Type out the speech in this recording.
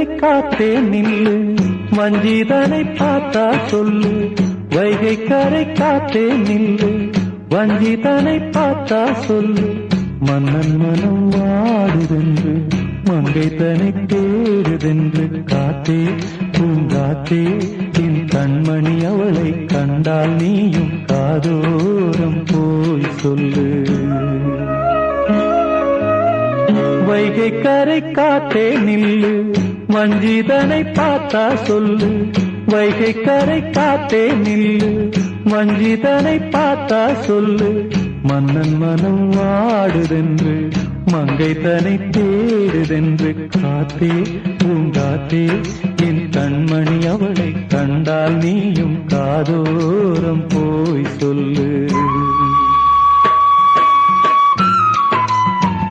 கரை காத்தே நில்லு, வஞ்சிதனை பார்த்தா சொல்லு. வைகை கரை காத்தே நில்லு, வஞ்சிதனை பார்த்தா சொல்லு. மன்னன் மனம் வாடுதென்று, மங்கை தனை தேடுதென்று. காத்தே பூங்காத்தே, என் கண்மணி அவளை கண்டால் நீயும் காதோரம் போய் சொல்லு. வைகை கரை காத்தே நில்லு, வஞ்சிதனை பார்த்தா சொல்லு. வைகை கரை காத்தே நில்லு, வஞ்சிதனை பார்த்தா சொல்லு. மன்னன் மனம் வாடுதென்று, மங்கை தனை தேடுதென்று. காத்தே பூங்காத்தே, என் கண்மணி அவளை கண்டால் நீயும் காதோரம் போய் சொல்லு.